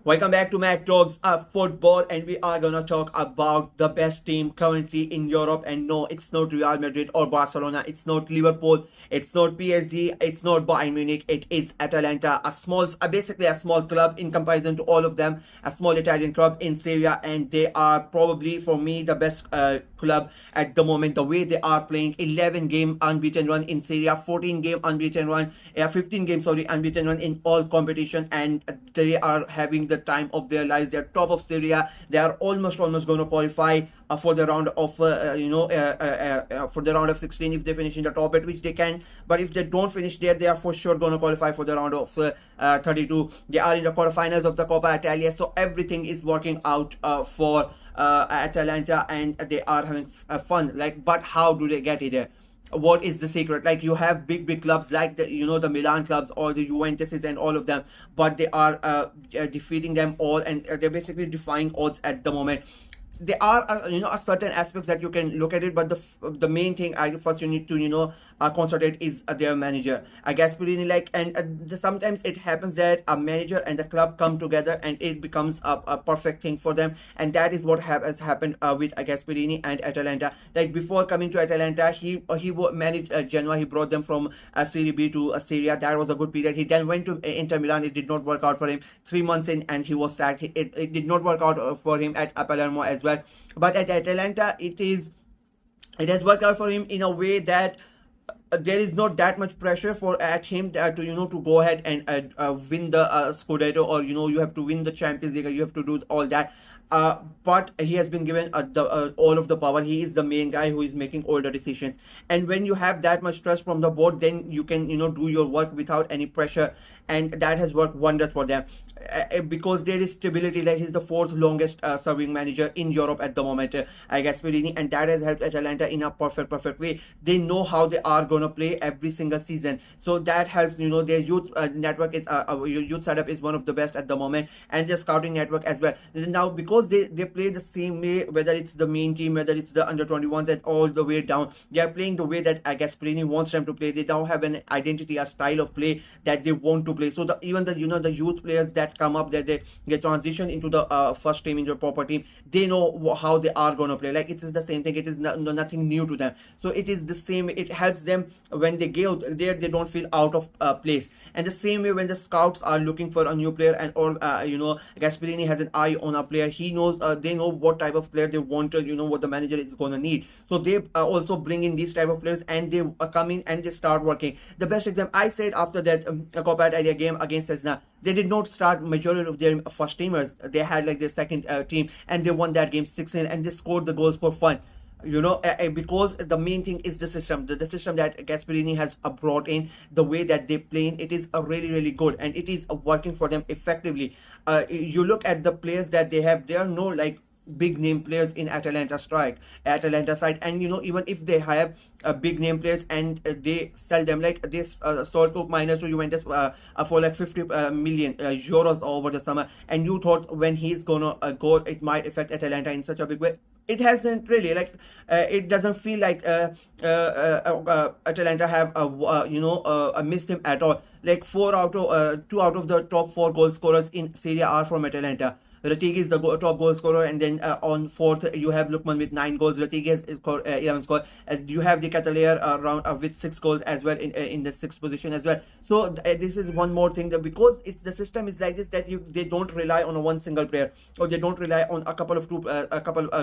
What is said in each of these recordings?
Welcome back to Mac Talks Football, and we are gonna talk about the best team currently in Europe. And no, it's not Real Madrid or Barcelona, it's not Liverpool, it's not PSG, it's not Bayern Munich, it is Atalanta, basically a small club in comparison to all of them, a small Italian club in Serie, and they are probably for me the best club at the moment. The way they are playing, 11 game unbeaten run in Serie, 14 game unbeaten run, 15 game unbeaten run in all competition, and they are having the time of their lives. They're top of Syria. They are almost going to qualify for the round of for the round of 16 if they finish in the top 8, which they can. But if they don't finish there, they are for sure going to qualify for the round of 32. They are in the quarterfinals of the Coppa Italia, so everything is working out for Atalanta, and they are having fun. But how do they get it there? What is the secret? Like, you have big clubs like the Milan clubs or the Juventuses and all of them, but they are defeating them all, and they're basically defying odds at the moment. There are certain aspects that you can look at it, but the main thing I first you need to concentrate is their manager, Gasperini. Sometimes it happens that a manager and the club come together and it becomes a perfect thing for them, and that is what has happened with Gasperini and Atalanta. Like, before coming to Atalanta, he managed Genoa. He brought them from Serie B to Serie A. That was a good period. He then went to Inter Milan. It did not work out for him. 3 months in, and he was sacked. It did not work out for him at Palermo as well. But at Atalanta, it has worked out for him in a way that there is not that much pressure for at him to go ahead and win the Scudetto, or you have to win the Champions League. You have to do all that. But he has been given all of the power. He is the main guy who is making all the decisions. And when you have that much trust from the board, then you can do your work without any pressure, and that has worked wonders for them. Because there is stability. Like, he's the fourth longest serving manager in Europe at the moment, Gasperini, and that has helped Atalanta in a perfect way. They know how they are gonna play every single season, so that helps. Their youth network is youth setup is one of the best at the moment, and their scouting network as well. Now, because they play the same way, whether it's the main team, whether it's the under 21s, and all the way down, they are playing the way that Gasperini wants them to play. They now have an identity, a style of play that they want to play. So even the youth players that come up, that they transition into the first team, into the proper team, they know how they are going to play. Like, it is the same thing. It is nothing new to them. So it is the same. It helps them when they go there. They don't feel out of place. And the same way, when the scouts are looking for a new player, and or Gasperini has an eye on a player, he knows they know what type of player they want to, what the manager is going to need. So they also bring in these type of players, and they come in and they start working. The best example, I said after that Copa Italia game against Cesna, they did not start majority of their first teamers. They had like their second team, and they won that game 6-0, and they scored the goals for fun. Because the main thing is the system, the system that Gasperini has brought in, the way that they play in, it is really good, and it is working for them effectively. You look at the players that they have, there are no like big name players in Atalanta side, and even if they have big name players, and they sell them, like this sold Cook miners to Juventus for like 50 million euros over the summer, and you thought when he's gonna go, it might affect Atalanta in such a big way. It hasn't really. Like, it doesn't feel like Atalanta have missed him at all. Like, 2 out of the top 4 goal scorers in Serie are from Atalanta. Ratigi is the top goal scorer, and then on fourth you have Lukman with 9 goals. Ratigi has 11 scores. You have the Catalier around with 6 goals as well in the 6th position as well. So this is one more thing, that because it's the system is like this, that they don't rely on one single player, or they don't rely on a couple of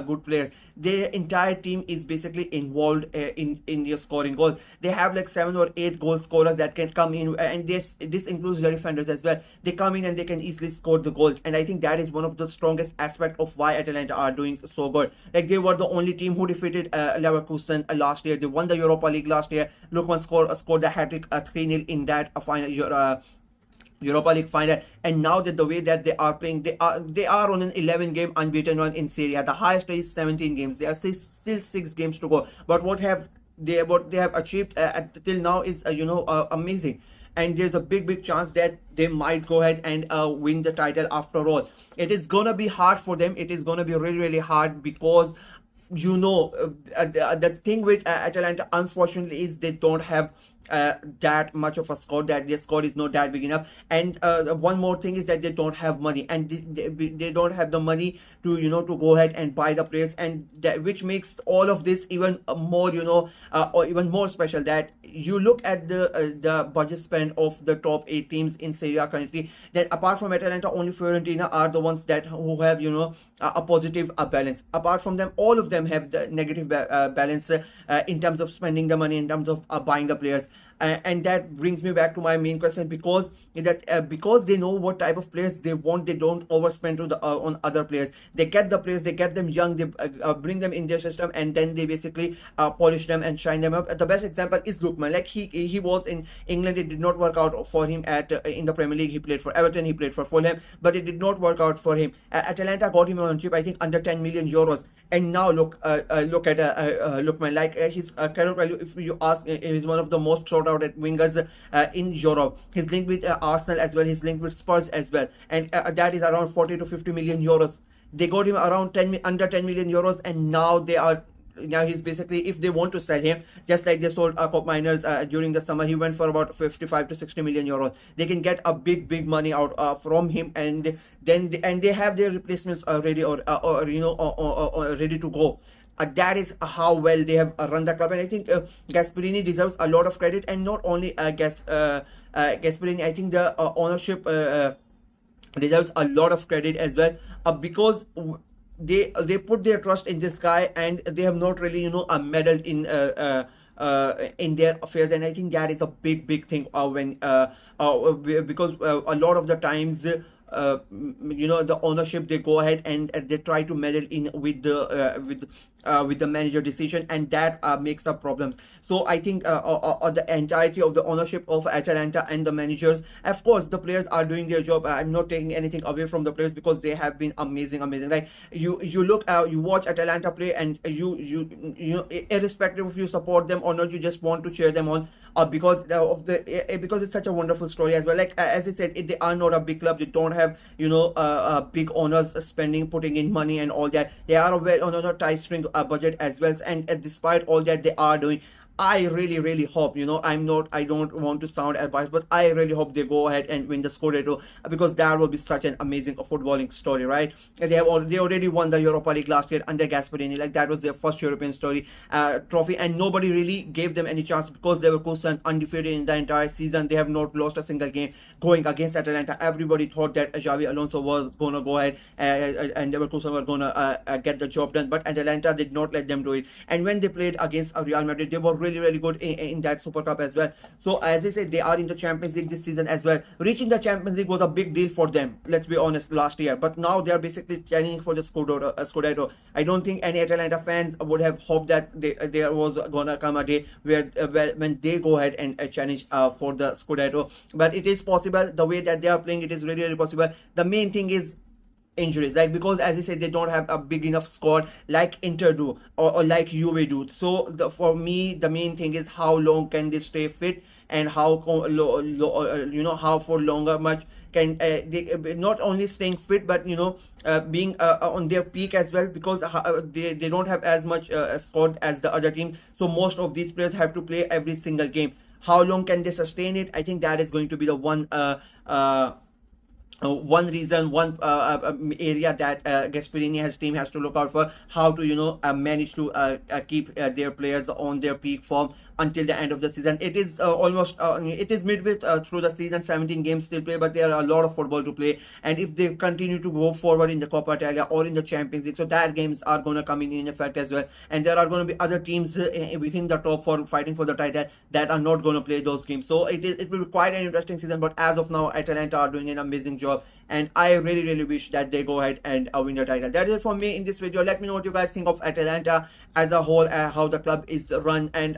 good players. Their entire team is basically involved in your scoring goals. They have like 7 or 8 goal scorers that can come in, and this includes the defenders as well. They come in and they can easily score the goals, and I think that is one of the strongest aspect of why Atalanta are doing so good. Like, they were the only team who defeated Leverkusen last year. They won the Europa League last year. Lukman scored the hat-trick 3-0 in that final Europa League final, and now that the way that they are playing, they are on an 11 game unbeaten run in Serie A. The highest is 17 games. There are still 6 games to go, but what they have achieved till now is amazing. And there's a big chance that they might go ahead and win the title after all. It is gonna be hard for them. It is gonna be really hard, because the thing with Atalanta, unfortunately, is they don't have that much of a squad, that their squad is not that big enough. And one more thing is that they don't have money, and they don't have the money to to go ahead and buy the players, and which makes all of this even more or even more special. That you look at the budget spend of the top 8 teams in Serie A currently, that apart from Atalanta, only Fiorentina are the ones that who have a positive balance. Apart from them, all of them have the negative balance in terms of spending the money, in terms of buying the players. And that brings me back to my main question, because because they know what type of players they want, they don't overspend on other players. They get the players, they get them young, they bring them in their system, and then they basically polish them and shine them up. The best example is Lookman. Like he was in England, it did not work out for him at in the Premier League. He played for Everton, he played for Fulham, but it did not work out for him. Atalanta got him on cheap, I think under 10 million euros. And now look at Lookman. Like his current value, if you ask, is one of the most sought out at wingers in Europe. He's linked with Arsenal as well. He's linked with Spurs as well, and that is around 40 to 50 million euros. They got him around under 10 million euros, and now he's basically, if they want to sell him, just like they sold Cop Miners during the summer, he went for about 55 to 60 million euros. They can get a big money out from him, and then they have their replacements ready, or ready to go. That is how well they have run the club, and I think Gasperini deserves a lot of credit, and not only Gasperini. I think the ownership deserves a lot of credit as well, because they put their trust in this guy, and they have not really meddled in their affairs. And I think that is a big thing because a lot of the times the ownership, they go ahead and they try to meddle in with the manager decision, and that makes up problems. So I think the entirety of the ownership of Atalanta and the managers, of course the players are doing their job. I'm not taking anything away from the players, because they have been amazing. Like you watch Atalanta play, and you irrespective if you support them or not, you just want to cheer them on, because it's such a wonderful story as well. Like as I said, they are not a big club. They don't have big owners putting in money and all that. They are on a tight string budget as well, and despite all that they are doing, I really hope, I don't want to sound biased, but I really hope they go ahead and win the Scudetto, because that will be such an amazing footballing story, right? They already won the Europa League last year under Gasperini. Like that was their first European trophy, and nobody really gave them any chance, because they were constant undefeated in the entire season. They have not lost a single game going against Atalanta. Everybody thought that Xavi Alonso was gonna go ahead and Leverkusen were gonna get the job done, but Atalanta did not let them do it. And when they played against Real Madrid, they were really good in that Super Cup as well. So as I said, they are in the Champions League this season as well. Reaching the Champions League was a big deal for them, let's be honest, last year, but now they are basically challenging for the Scudetto. I don't think any Atalanta fans would have hoped that there was gonna come a day where when they go ahead and challenge for the Scudetto, but it is possible. The way that they are playing, it is really possible. The main thing is injuries, like, because as I said, they don't have a big enough squad like Inter do, or like Juve do. So for me, the main thing is how long can they stay fit, and how how for longer much can they not only staying fit, but being on their peak as well, because they don't have as much squad as the other teams. So most of these players have to play every single game. How long can they sustain it? I think that is going to be the one reason, one area that Gasperini team has to look out for, how to manage to keep their players on their peak form until the end of the season. It is almost it is midway through the season, 17 games still play, but there are a lot of football to play. And if they continue to go forward in the Coppa Italia or in the Champions League, so that games are going to come in effect as well, and there are going to be other teams within the top four fighting for the title that are not going to play those games. So it will be quite an interesting season, but as of now, Atalanta are doing an amazing job, and I really wish that they go ahead and win the title. That is it for me in this video. Let me know what you guys think of Atalanta as a whole, how the club is run, and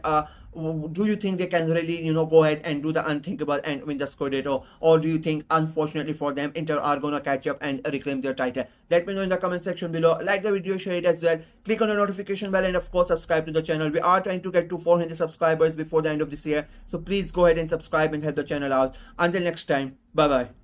do you think they can really go ahead and do the unthinkable and win the Scudetto, or do you think, unfortunately for them, Inter are gonna catch up and reclaim their title? Let me know in the comment section below. Like the video, share it as well, click on the notification bell, and of course subscribe to the channel. We are trying to get to 400 subscribers before the end of this year, so please go ahead and subscribe and help the channel out. Until next time, bye bye.